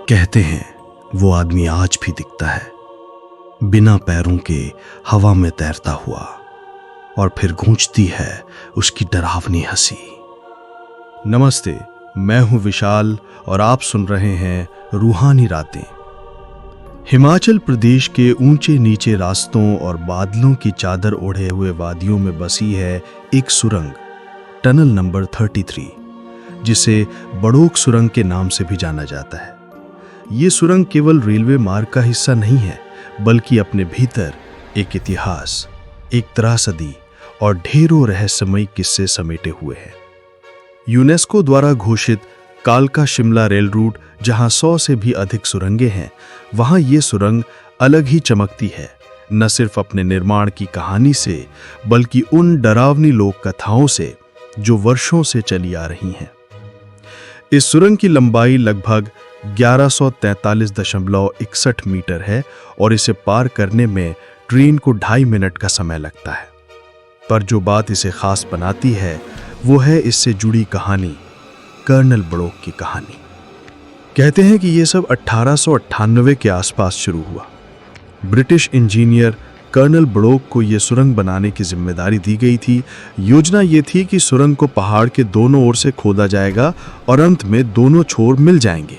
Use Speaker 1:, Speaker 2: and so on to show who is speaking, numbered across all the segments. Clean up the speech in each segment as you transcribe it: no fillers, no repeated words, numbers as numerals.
Speaker 1: कहते हैं वो आदमी आज भी दिखता है, बिना पैरों के हवा में तैरता हुआ, और फिर गूंजती है उसकी डरावनी हंसी। नमस्ते, मैं हूं विशाल और आप सुन रहे हैं रूहानी रातें। हिमाचल प्रदेश के ऊंचे नीचे रास्तों और बादलों की चादर ओढ़े हुए वादियों में बसी है एक सुरंग, टनल नंबर 33, जिसे बड़ोक सुरंग के नाम से भी जाना जाता है। ये सुरंग केवल रेलवे मार्ग का हिस्सा नहीं है, बल्कि अपने भीतर एक इतिहास, एक त्रासदी और ढेरों रहस्यमयी किस्से समेटे हुए है। यूनेस्को द्वारा घोषित कालका शिमला रेल रूट, जहां 100 से भी अधिक सुरंगें हैं, वहां ये सुरंग अलग ही चमकती है, न सिर्फ अपने निर्माण की कहानी से, बल्कि उन डरावनी लोक कथाओं से जो वर्षों से चली आ रही हैं। इस सुरंग की लंबाई लगभग 1143.61 मीटर है और इसे पार करने में ट्रेन को 2.5 मिनट का समय लगता है। पर जो बात इसे खास बनाती है वो है इससे जुड़ी कहानी, कर्नल बड़ोक की कहानी। कहते हैं कि ये सब 1898 के आसपास शुरू हुआ। ब्रिटिश इंजीनियर कर्नल बड़ोक को ये सुरंग बनाने की जिम्मेदारी दी गई थी। योजना ये थी कि सुरंग को पहाड़ के दोनों ओर से खोदा जाएगा और अंत में दोनों छोर मिल जाएंगे।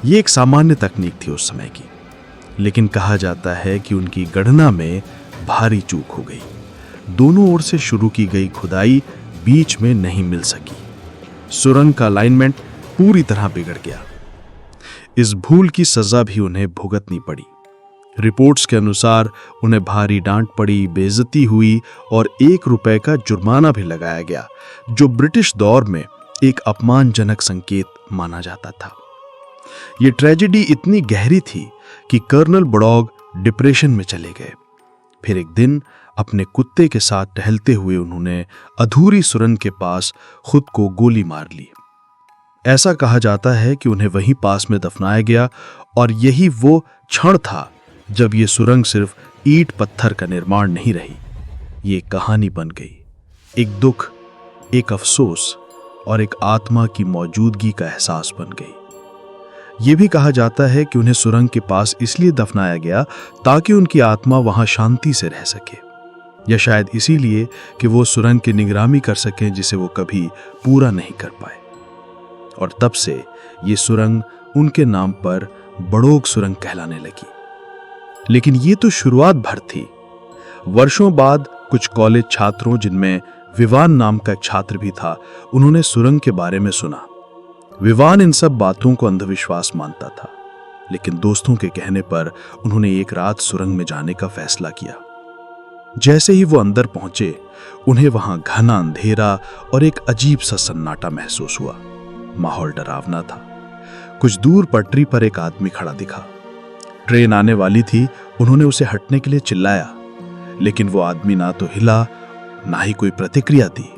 Speaker 1: ये एक सामान्य तकनीक थी उस समय की, लेकिन कहा जाता है कि उनकी गणना में भारी चूक हो गई। दोनों ओर से शुरू की गई खुदाई बीच में नहीं मिल सकी। सुरंग का अलाइनमेंट पूरी तरह बिगड़ गया। इस भूल की सजा भी उन्हें भुगतनी पड़ी। रिपोर्ट्स के अनुसार उन्हें भारी डांट पड़ी, बेइज्जती हुई और 1 रुपए का जुर्माना भी लगाया गया, जो ब्रिटिश दौर में एक अपमानजनक संकेत माना जाता था। ये ट्रेजेडी इतनी गहरी थी कि कर्नल बड़ोक डिप्रेशन में चले गए। फिर एक दिन अपने कुत्ते के साथ टहलते हुए उन्होंने अधूरी सुरंग के पास खुद को गोली मार ली। ऐसा कहा जाता है कि उन्हें वहीं पास में दफनाया गया और यही वो क्षण था जब ये सुरंग सिर्फ ईंट पत्थर का निर्माण नहीं रही, ये कहानी बन गई। एक दुख, एक अफसोस और एक आत्मा की मौजूदगी का एहसास बन गई। ये भी कहा जाता है कि उन्हें सुरंग के पास इसलिए दफनाया गया ताकि उनकी आत्मा वहां शांति से रह सके, या शायद इसीलिए कि वो सुरंग की निगरानी कर सकें जिसे वो कभी पूरा नहीं कर पाए। और तब से ये सुरंग उनके नाम पर बड़ोक सुरंग कहलाने लगी। लेकिन ये तो शुरुआत भर थी। वर्षों बाद कुछ कॉलेज छात्रों, जिनमें विवान नाम का एक छात्र भी था, उन्होंने सुरंग के बारे में सुना। विवान इन सब बातों को अंधविश्वास मानता था, लेकिन दोस्तों के कहने पर उन्होंने एक रात सुरंग में जाने का फैसला किया। जैसे ही वो अंदर पहुंचे, उन्हें वहां घना अंधेरा और एक अजीब सा सन्नाटा महसूस हुआ। माहौल डरावना था। कुछ दूर पटरी पर एक आदमी खड़ा दिखा। ट्रेन आने वाली थी। उन्होंने उसे हटने के लिए चिल्लाया, लेकिन वो आदमी ना तो हिला, ना ही कोई प्रतिक्रिया दी।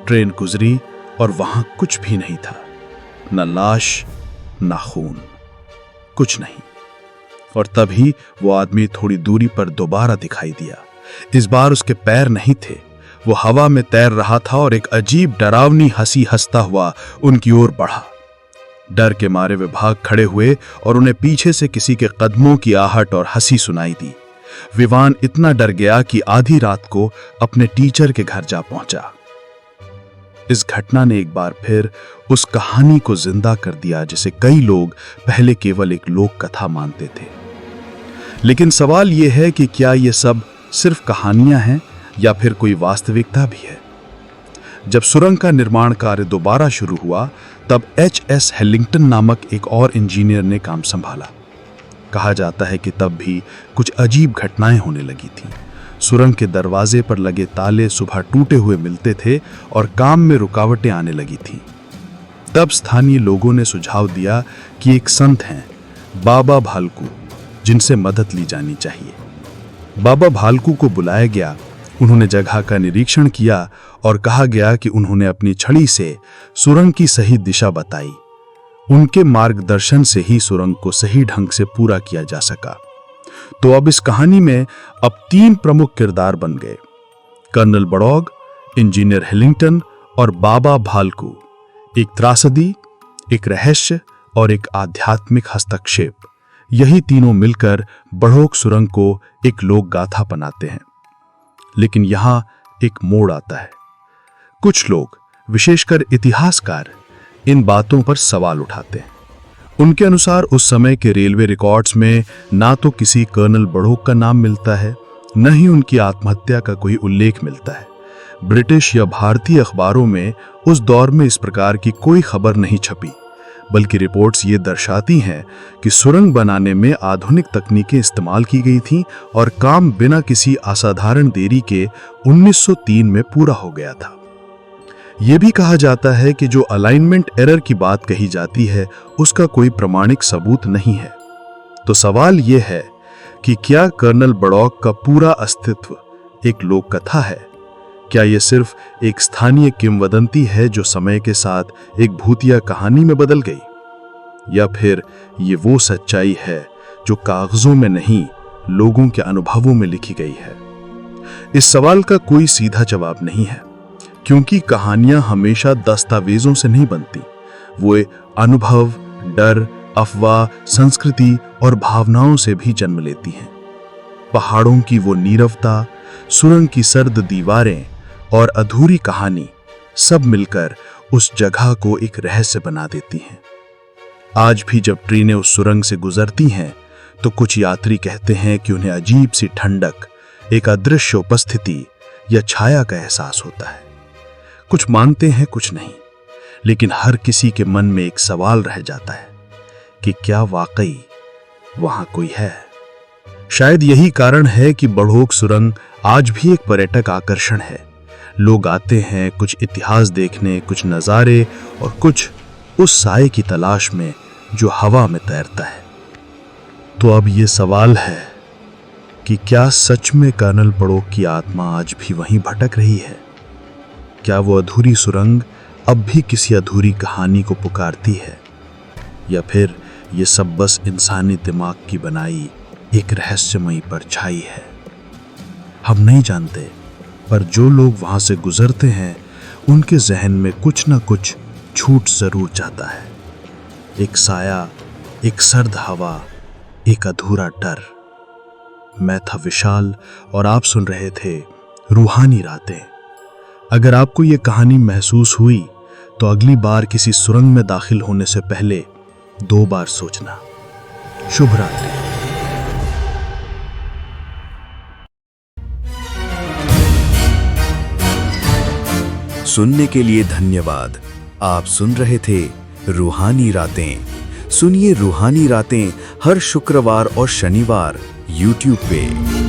Speaker 1: ट्रेन गुजरी और वहां कुछ भी नहीं था, न लाश, न खून, कुछ नहीं। और तभी वो आदमी थोड़ी दूरी पर दोबारा दिखाई दिया। इस बार उसके पैर नहीं थे, वो हवा में तैर रहा था और एक अजीब डरावनी हंसी हंसता हुआ उनकी ओर बढ़ा। डर के मारे वे भाग खड़े हुए और उन्हें पीछे से किसी के कदमों की आहट और हंसी सुनाई दी। विवान इतना डर गया कि आधी रात को अपने टीचर के घर जा पहुंचा। इस घटना ने एक बार फिर उस कहानी को जिंदा कर दिया जिसे कई लोग पहले केवल एक लोक कथा मानते थे। लेकिन सवाल यह है कि क्या यह सब सिर्फ कहानियां हैं या फिर कोई वास्तविकता भी है? जब सुरंग का निर्माण कार्य दोबारा शुरू हुआ, तब H.S. हेलिंगटन नामक एक और इंजीनियर ने काम संभाला। कहा जाता है कि तब भी कुछ अजीब घटनाएं होने लगी थीं। सुरंग के दरवाजे पर लगे ताले सुबह टूटे हुए मिलते थे और काम में रुकावटें आने लगी थीं। तब स्थानीय लोगों ने सुझाव दिया कि एक संत हैं, बाबा भालकू, जिनसे मदद ली जानी चाहिए। बाबा भालकू को बुलाया गया। उन्होंने जगह का निरीक्षण किया और कहा गया कि उन्होंने अपनी छड़ी से सुरंग की सही दिशा बताई। उनके मार्गदर्शन से ही सुरंग को सही ढंग से पूरा किया जा सका। तो अब इस कहानी में अब 3 प्रमुख किरदार बन गए, कर्नल बड़ोक, इंजीनियर हेलिंगटन और बाबा भालकू। एक त्रासदी, एक रहस्य और एक आध्यात्मिक हस्तक्षेप, यही तीनों मिलकर बढ़ोक सुरंग को एक लोक गाथा बनाते हैं। लेकिन यहां एक मोड़ आता है। कुछ लोग, विशेषकर इतिहासकार, इन बातों पर सवाल उठाते हैं। उनके अनुसार उस समय के रेलवे रिकॉर्ड्स में ना तो किसी कर्नल बढ़ोक का नाम मिलता है, न ही उनकी आत्महत्या का कोई उल्लेख मिलता है। ब्रिटिश या भारतीय अखबारों में उस दौर में इस प्रकार की कोई खबर नहीं छपी, बल्कि रिपोर्ट्स ये दर्शाती हैं कि सुरंग बनाने में आधुनिक तकनीकें इस्तेमाल की गई थीं और काम बिना किसी असाधारण देरी के 1903 में पूरा हो गया था। यह भी कहा जाता है कि जो अलाइनमेंट एरर की बात कही जाती है उसका कोई प्रमाणिक सबूत नहीं है। तो सवाल यह है कि क्या कर्नल बढ़ौक का पूरा अस्तित्व एक लोक कथा है? क्या यह सिर्फ एक स्थानीय किंवदंती है जो समय के साथ एक भूतिया कहानी में बदल गई, या फिर ये वो सच्चाई है जो कागजों में नहीं, लोगों के अनुभवों में लिखी गई है? इस सवाल का कोई सीधा जवाब नहीं है, क्योंकि कहानियां हमेशा दस्तावेजों से नहीं बनती। वो अनुभव, डर, अफवाह, संस्कृति और भावनाओं से भी जन्म लेती हैं। पहाड़ों की वो नीरवता, सुरंग की सर्द दीवारें और अधूरी कहानी सब मिलकर उस जगह को एक रहस्य बना देती हैं। आज भी जब ट्रेनें उस सुरंग से गुजरती हैं तो कुछ यात्री कहते हैं कि उन्हें अजीब सी ठंडक, एक अदृश्य उपस्थिति या छाया का एहसास होता है। कुछ मानते हैं, कुछ नहीं, लेकिन हर किसी के मन में एक सवाल रह जाता है कि क्या वाकई वहां कोई है? शायद यही कारण है कि बढ़ोक सुरंग आज भी एक पर्यटक आकर्षण है। लोग आते हैं कुछ इतिहास देखने, कुछ नज़ारे और कुछ उस साए की तलाश में जो हवा में तैरता है। तो अब ये सवाल है कि क्या सच में कर्नल बढ़ौक की आत्मा आज भी वहीं भटक रही है? क्या वो अधूरी सुरंग अब भी किसी अधूरी कहानी को पुकारती है, या फिर ये सब बस इंसानी दिमाग की बनाई एक रहस्यमयी परछाई है? हम नहीं जानते, पर जो लोग वहां से गुजरते हैं उनके जहन में कुछ ना कुछ छूट जरूर जाता है। एक साया, एक सर्द हवा, एक अधूरा डर। मैं था विशाल और आप सुन रहे थे रूहानी रातें। अगर आपको ये कहानी महसूस हुई तो अगली बार किसी सुरंग में दाखिल होने से पहले 2 बार सोचना। शुभ रात्रि।
Speaker 2: सुनने के लिए धन्यवाद। आप सुन रहे थे रूहानी रातें। सुनिए रूहानी रातें हर शुक्रवार और शनिवार YouTube पे।